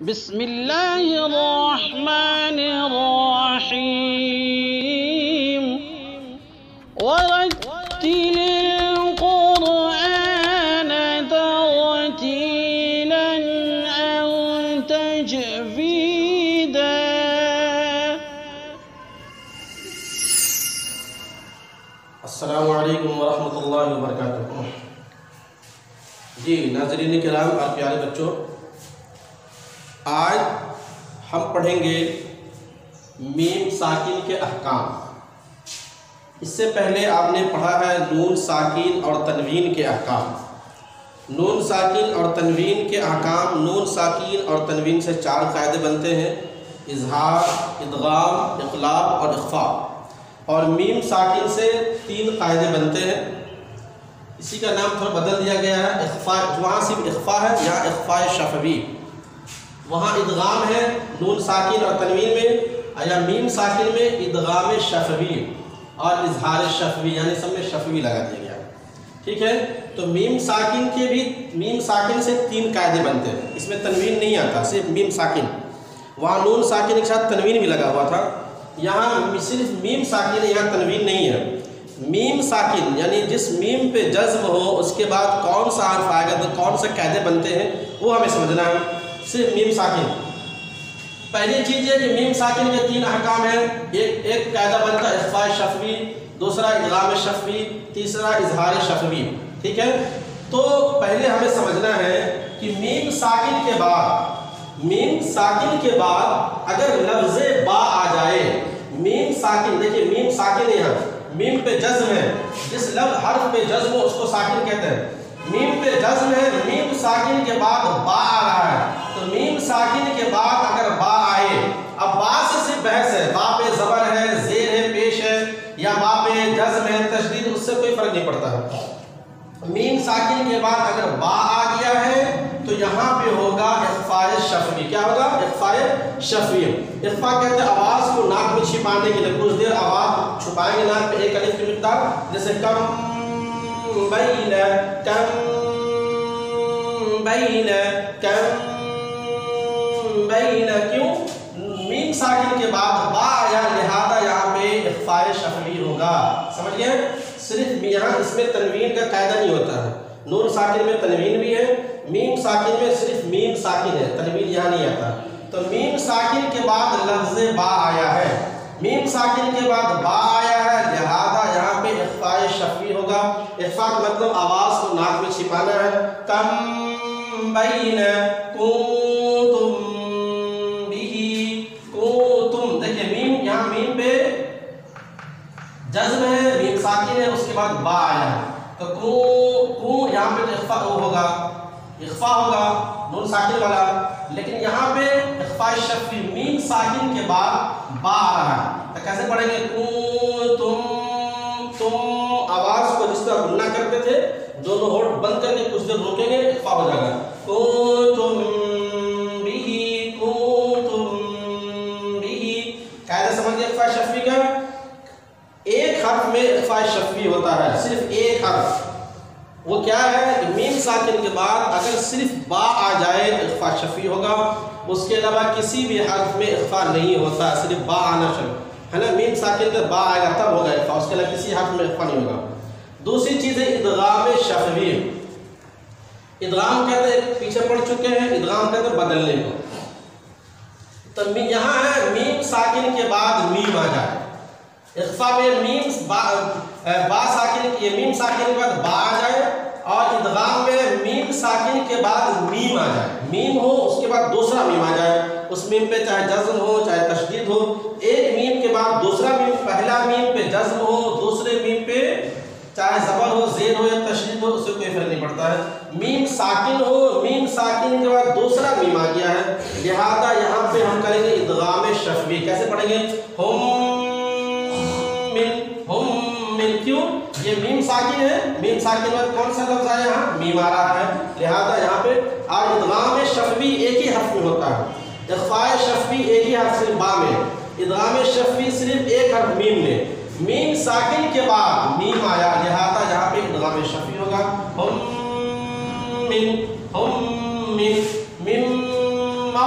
بسم اللہ الرحمن الرحیم ورتل القرآن ترتیلا أنت تجویدا۔ السلام علیکم ورحمۃ اللہ وبرکاتہ۔ جی ناظرین کرام اور پیارے بچوں، آج ہم پڑھیں گے میم ساکن کے احکام۔ اس سے پہلے آپ نے پڑھا ہے نون ساکن اور تنوین کے احکام۔ نون ساکن اور تنوین کے احکام، نون ساکن اور تنوین سے 4 قاعدے بنتے ہیں: اظہار، ادغام، اقلاب اور اخفاء۔ اور میم ساکن سے 3 قاعدے بنتے ہیں۔ اسی کا نام تھوڑا بدل دیا گیا ہے، اخفاء، وہاں صرف اخفاء ہے، یہاں اخفاء شفوی۔ وہاں ادغام ہے نون ساکن اور تنوین میں، یا میم ساکن میں ادغام شفوی اور اظہار شفوی، یعنی سب میں شفوی لگا دیا گیا۔ ٹھیک ہے، تو میم ساکن سے 3 قاعدے بنتے ہیں۔ اس میں تنوین نہیں آتا، صرف میم ساکن۔ وہاں نون ساکن کے ساتھ تنوین بھی لگا ہوا تھا، یہاں صرف میم ساکن ہے، یہاں تنوین نہیں ہے۔ میم ساکن یعنی جس میم پہ جزم ہو اس کے بعد کون سا حرف آئے گا، کون سے قاعدے بنتے ہیں، وہ ہمیں سمجھنا ہے۔ صرف میم ساکن، پہلی چیز ہے کہ میم ساکن کے 3 احکام ہیں۔ ایک قاعدہ بنتا ہے اخفاء شفوی، دوسرا ادغام شفوی، تیسرا اظہار شفوی۔ ٹھیک ہے، تو پہلے ہمیں سمجھنا ہے کہ میم ساکن کے بعد اگر لفظ با آ جائے، میم ساکن، دیکھیے میم ساکن یہاں میم پہ جزم ہے، جس لفظ حرف پہ جزم ہو اس کو ساکن کہتے ہیں۔ میم پہ جزم ہے، میم ساکن کے بعد با آ رہا ہے، تو میم ساکن کے بعد اگر با آئے، اب با سے صرف بحث ہے، با پہ زبر ہے، زیر ہے، پیش ہے، یا با پہ جزم ہے، تشدید، اس سے کوئی فرق نہیں پڑتا ہے۔ میم ساکن کے بعد اگر با آ گیا ہے تو یہاں پہ ہوگا اخفاء شفوی۔ کیا ہوگا؟ اخفاء شفوی۔ اخفاء کہتے ہیں آواز کو ناک میں چھپانے کے لیے، کچھ دیر آواز چھپائیں گے ناک میں، ایک الف کی مقدار، جیسے کم بین، کم بین، کم بین۔ کیوں؟ میم ساکن کے بعد با آیا، لہذا یہاں پہ اخفاء شفوی ہوگا۔ سمجھ گئے؟ صرف یہاں اس میں تنوین کا قاعدہ نہیں ہوتا ہے۔ نون ساکن میں تنوین بھی ہے، میم ساکن میں صرف میم ساکن ہے، تنوین یہاں نہیں آتا۔ تو میم ساکن کے بعد لفظ با آیا ہے، میم ساکن کے بعد با آیا ہے، لہذا یہاں پہ اخفاء شفوی ہوگا۔ اخفاء کا مطلب آواز کو ناک میں چھپانا ہے۔ کم بین کنتم بہ کنتم، دیکھیں میم، یہاں میم پہ جزم ہے، میم ساکن ہے، اس کے بعد با آیا ہے، تو کو یہاں پہ اخفاء ہوگا، نون ساکن والا۔ لیکن یہاں پہ اخفاء شفوی، میم ساکن کے بعد با آ رہا ہے، تو کیسے پڑھیں گے؟ تم آواز کو جس طرح گننا کرتے تھے، دونوں ہونٹ بند کر کے کچھ دیر روکیں گے، اخفاء ہو جائے گا۔ کنتم بہ، قاعدہ سمجھ گئے اخفاء شفوی کا؟ ایک حرف میں اخفاء شفوی ہوتا ہے، صرف ایک حرف۔ وہ کیا ہے کہ میم ساکن کے بعد اگر صرف با آ جائے تو اخفاء شفوی ہوگا، اس کے علاوہ کسی بھی حرف میں اخفاء نہیں ہوتا، صرف با آنا شروع ہے نا، میم ساکن کا با آئے گا تب ہوگا اخفاء، اس کے علاوہ کسی حرف میں اخفاء نہیں ہوگا۔ دوسری چیز ہے ادغام شفوی۔ ادغام کہتے ہیں، پیچھے پڑھ چکے ہیں، ادغام کہتے ہیں بدلنے کو۔ تو یہاں ہے میم ساکن کے بعد میم آ جائے، اخفاء میں میم ساکن کے بعد با آ جائے، اور ادغام میں میم ساکن کے بعد میم آ جائے، میم ہو اس کے بعد دوسرا میم آ جائے، اس میم پہ چاہے جزم ہو چاہے تشدید ہو، ایک میم کے بعد دوسرا میم، پہلا میم پہ جزم ہو، دوسرے میم پہ چاہے زبر ہو، زیر ہو یا تشدید ہو، اس سے کوئی فرق نہیں پڑتا ہے۔ میم ساکن ہو، میم ساکن کے بعد دوسرا میم آ گیا ہے، لہذا یہاں پہ ہم کریں گے ادغام شفوی۔ کیسے پڑھیں گے؟ ہم من، کیوں؟ یہ میم ساکن ہے، میم ساکن میں کون سا لفظ آیا؟ یہاں میم آ رہا ہے، لہذا یہاں پہ ادغام شفوی ایک ہی حرف میں ہوتا ہے، اخفاء شفوی ایک ہی حرف صرف با میں، ادغام شفوی صرف ایک حرف میم میں، میم ساکن کے بعد میم آیا، لہذا یہاں پہ ادغام شفوی ہوگا۔ ہم من مما